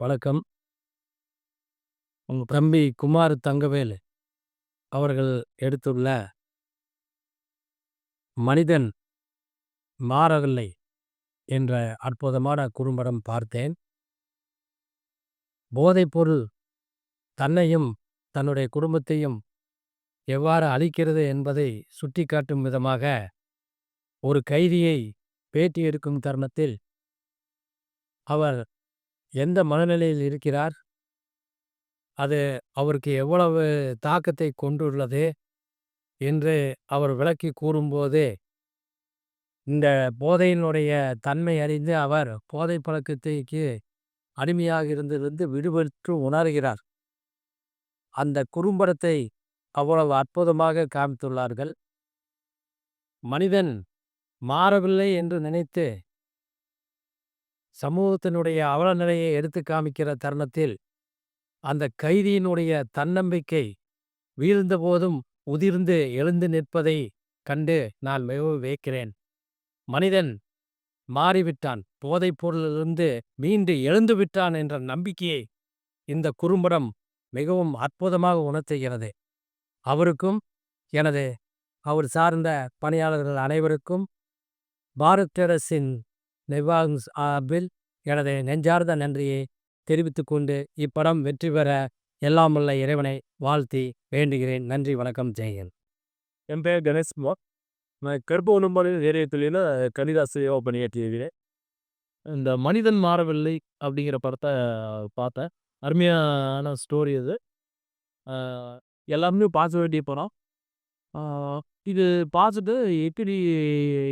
வணக்கம். உங்க தம்பி குமார் தங்கவேலு அவர்கள் எடுத்துள்ள மனிதன் மாறவில்லை என்ற அற்புதமான குறும்படம் பார்த்தேன். போதைப்பொருள் தன்னையும், தன்னுடைய குடும்பத்தையும் எவ்வாறு அழிக்கிறது என்பதை சுட்டிக்காட்டும் விதமாக ஒரு கைதியை பேட்டி எடுக்கும் தருணத்தில், அவர் எந்த மனநிலையில் இருக்கிறார்? அது அவருக்கு எவ்வளவு தாக்கத்தை கொண்டுள்ளது என்று அவர் விளக்கிக் கூறும்போது, இந்த போதையினுடைய தன்மை அறிந்து அவர் போதை பழக்கத்திற்கு அடிமையாக இருந்திருந்து விடுபட்டு உணர்கிறார். அந்த குறும்படத்தை அவ்வளவு அற்புதமாக காமித்துள்ளார்கள். மனிதன் மாறவில்லை என்று நினைத்து சமூகத்தினுடைய அவல நிலையை எடுத்து காமிக்கிற தருணத்தில், அந்த கைதியினுடைய தன்னம்பிக்கை வீழ்ந்த போதும் உதிர்ந்து எழுந்து நிற்பதை கண்டு நான் மிகவும் வியக்கிறேன். மனிதன் மாறிவிட்டான், போதைப் பொருளிலிருந்து மீண்டு எழுந்து விட்டான் என்ற நம்பிக்கையை இந்த குறும்படம் மிகவும் அற்புதமாக உணர்த்துகிறது. அவருக்கும், எனது அவர் சார்ந்த பணியாளர்கள் அனைவருக்கும், பாரத் அரசின் நிர்வாகம் சார்பில் எனது நெஞ்சார்ந்த நன்றியை தெரிவித்துக் கொண்டு, இப்படம் வெற்றி பெற எல்லாம் வல்ல இறைவனை வாழ்த்தி வேண்டுகிறேன். நன்றி, வணக்கம், ஜெயஹிந்த். என் பெயர் கணேஷ்குமார். நான் கருப்பவனம்பாடி ஏரியத்துலையில் கணிதாசிரியராக பணியாற்றியிருக்கிறேன். இந்த மனிதன் மாறவில்லை அப்படிங்கிற படத்தை பார்த்தேன். அருமையான ஸ்டோரி அது. எல்லாருமே பார்க்க வேண்டிய படம். இது பார்த்துட்டு எப்படி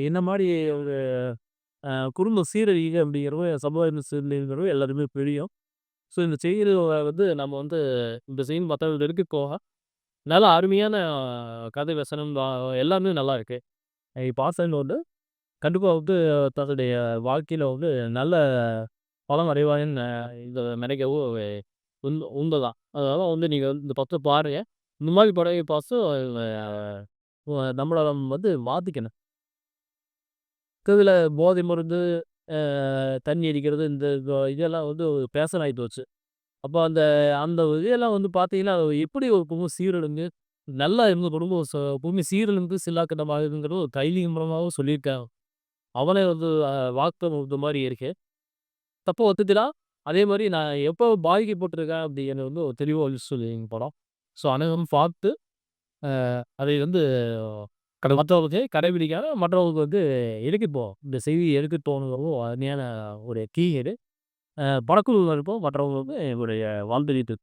என்ன மாதிரி ஒரு குடும்ப சீரழிவு அப்படிங்கிறவங்க சமுதாய சீரழிவுங்கிறவங்க எல்லாருமே தெரியும். ஸோ இந்த செய்திகளை வந்து நம்ம வந்து இந்த செய்தி மற்றவர்களுக்கு போக நல்லா அருமையான கதை வசனம் எல்லாமே நல்லா இருக்கு. பாசன் வந்து கண்டிப்பாக வந்து தன்னுடைய வாழ்க்கையில் வந்து நல்ல பலம் அடைவாங்கன்னு இந்த நினைக்கவும் உண்மைதான். அதனால வந்து நீங்கள் வந்து இந்த படத்தை பாருங்க. இந்த மாதிரி படத்தை பார்த்து நம்மளை வந்து மாற்றிக்கணும். இதில் போதை மருந்து, தண்ணி அடிக்கிறது, இந்த இதெல்லாம் வந்து ஒரு பேஷன் ஆகி போச்சு. அப்போ அந்த அந்த இதெல்லாம் வந்து பார்த்தீங்கன்னா, எப்படி ஒரு குடும்பம் சீரழிஞ்சு நல்லா இருந்த குடும்பம் பூமி சீரழிந்து சில்லாக்கண்டமாகுதுங்கிறது ஒரு கைலிங் மூலமாகவும் சொல்லியிருக்காங்க. அவனே வந்து வாக்கு இந்த மாதிரி இருக்கு. தப்ப ஒத்துக்கலாம். அதே மாரி நான் எப்போ பாதிக்கப்பட்டிருக்கேன் அப்படிங்கிறது வந்து ஒரு தெளிவா சொல்லியிருங்க படம். ஸோ அனைவரும் பார்த்து அதை வந்து மற்றவர்களுக்கு கடைபிடிக்காம மற்றவர்களுக்கு வந்து எடுத்துட்டு போவோம். இந்த செய்தி எடுத்துட்டு போகணுங்கிறதும் அருமையான ஒரு கீ இது. படக்குழு இருப்போம் மற்றவங்களுக்கு என்னுடைய வாழ்த்து தெரிவித்து